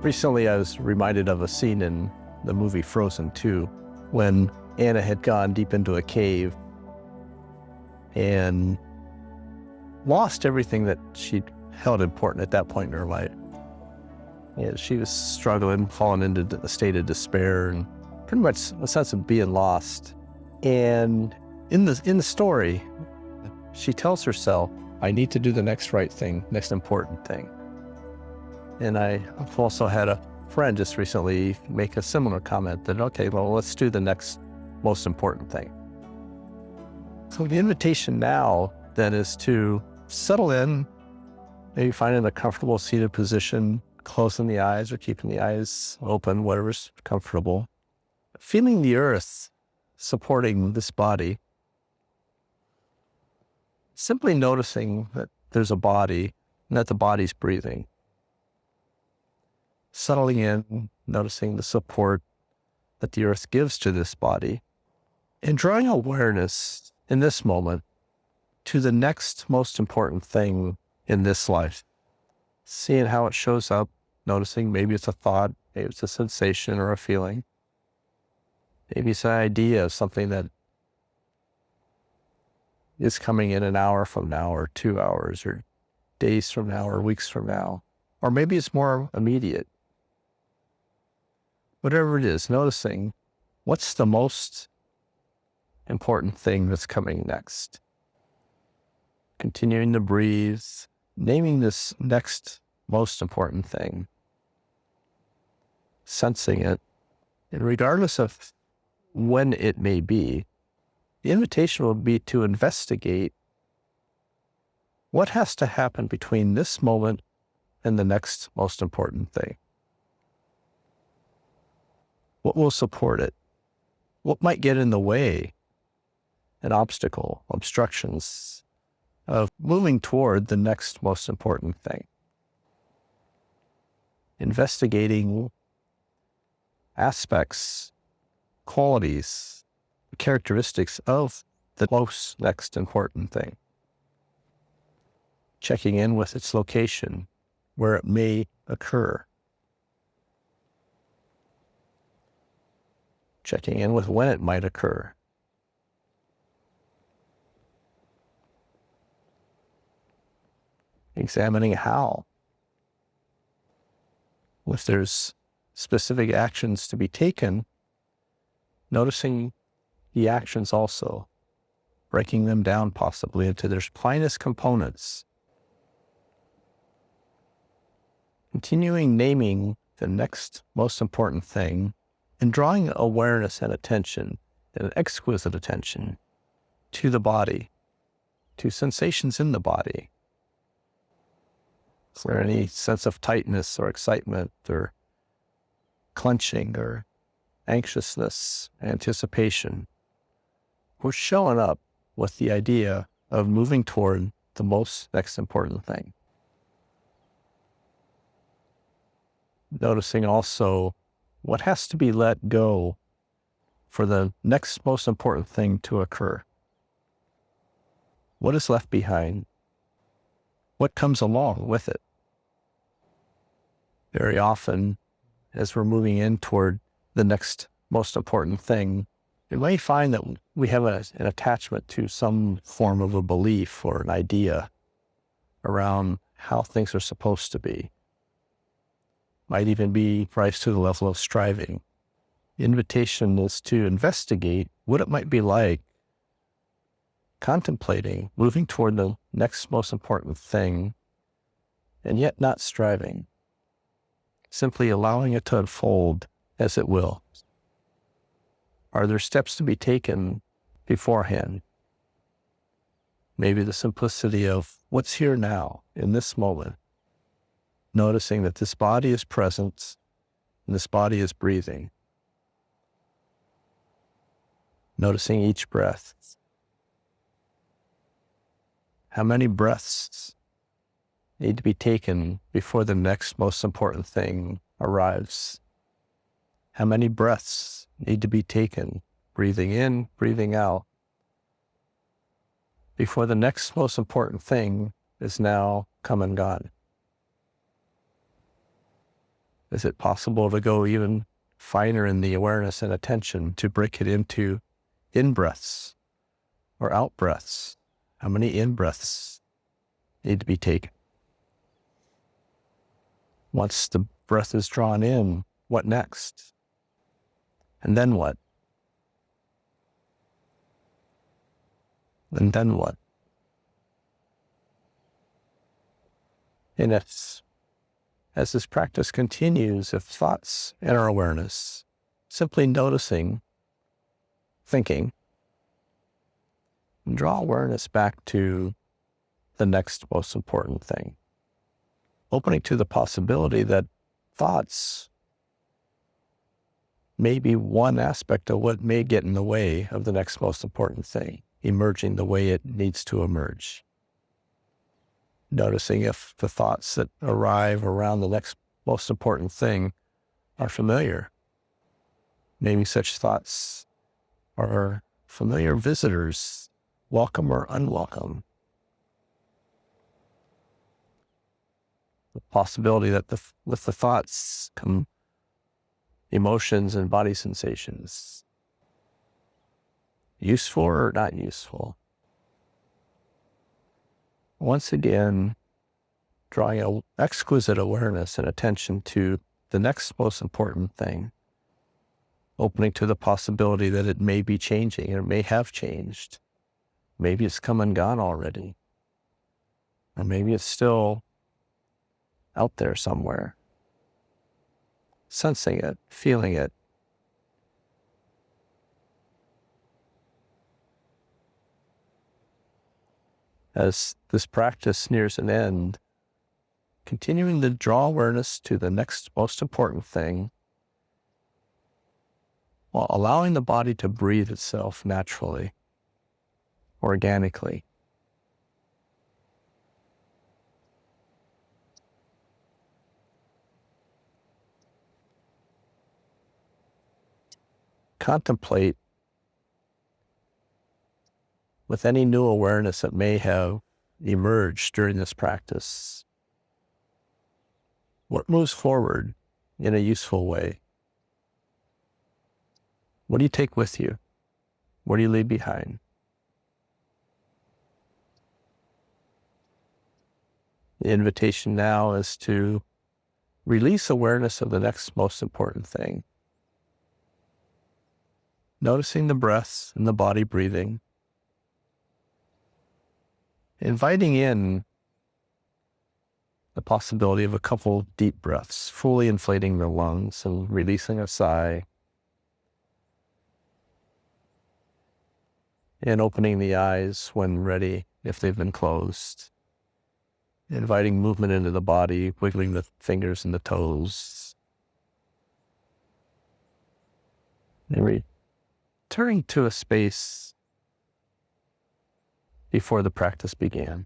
Recently, I was reminded of a scene in the movie Frozen 2 when Anna had gone deep into a cave and lost everything that she held important at that point in her life. Yeah, she was struggling, falling into a state of despair and pretty much a sense of being lost. And in the story, she tells herself, I need to do the next right thing, next important thing. And I've also had a friend just recently make a similar comment that, okay, well, let's do the next most important thing. So the invitation now then is to settle in, maybe finding a comfortable seated position, closing the eyes or keeping the eyes open, whatever's comfortable. Feeling the earth supporting this body. Simply noticing that there's a body and that the body's breathing. Settling in, noticing the support that the earth gives to this body, and drawing awareness in this moment to the next most important thing in this life. Seeing how it shows up, noticing maybe it's a thought, maybe it's a sensation or a feeling. Maybe it's an idea of something that is coming in an hour from now or 2 hours or days from now or weeks from now. Or maybe it's more immediate. Whatever it is, noticing what's the most important thing that's coming next. Continuing to breathe, naming this next most important thing, sensing it, and regardless of when it may be, the invitation will be to investigate what has to happen between this moment and the next most important thing. What will support it? What might get in the way, an obstacle, obstructions of moving toward the next most important thing? Investigating aspects, qualities, characteristics of the most next important thing. Checking in with its location, where it may occur. Checking in with when it might occur. Examining how. If there's specific actions to be taken, noticing the actions also, breaking them down possibly into their finest components. Continuing naming the next most important thing and drawing awareness and attention, and exquisite attention, to the body, to sensations in the body. Is there any sense of tightness or excitement or clenching or anxiousness, anticipation? We're showing up with the idea of moving toward the most next important thing. Noticing also what has to be let go for the next most important thing to occur. What is left behind? What comes along with it? Very often, as we're moving in toward the next most important thing, you may find that we have an attachment to some form of a belief or an idea around how things are supposed to be. Might even be rise to the level of striving. The invitation is to investigate what it might be like contemplating, moving toward the next most important thing, and yet not striving. Simply allowing it to unfold as it will. Are there steps to be taken beforehand? Maybe the simplicity of what's here now, in this moment. Noticing that this body is present and this body is breathing. Noticing each breath. How many breaths need to be taken before the next most important thing arrives? How many breaths need to be taken, breathing in, breathing out, before the next most important thing is now come and gone? Is it possible to go even finer in the awareness and attention, to break it into in-breaths or out-breaths? How many in-breaths need to be taken? Once the breath is drawn in, what next? And then what? And then what? And as this practice continues, if thoughts enter awareness, simply noticing, thinking, and draw awareness back to the next most important thing, opening to the possibility that thoughts may be one aspect of what may get in the way of the next most important thing, emerging the way it needs to emerge. Noticing if the thoughts that arrive around the next most important thing are familiar. Maybe such thoughts are familiar visitors, welcome or unwelcome. The possibility that with the thoughts come emotions and body sensations. Useful or not useful? Once again, drawing an exquisite awareness and attention to the next most important thing, opening to the possibility that it may be changing, or may have changed. Maybe it's come and gone already. Or maybe it's still out there somewhere. Sensing it, feeling it. As this practice nears an end, continuing to draw awareness to the next most important thing, while allowing the body to breathe itself naturally, organically. Contemplate with any new awareness that may have emerged during this practice, what moves forward in a useful way? What do you take with you? What do you leave behind? The invitation now is to release awareness of the next most important thing. Noticing the breath and the body breathing. Inviting in the possibility of a couple deep breaths, fully inflating the lungs and releasing a sigh. And opening the eyes when ready, if they've been closed. Inviting movement into the body, wiggling the fingers and the toes. And returning to a space before the practice began.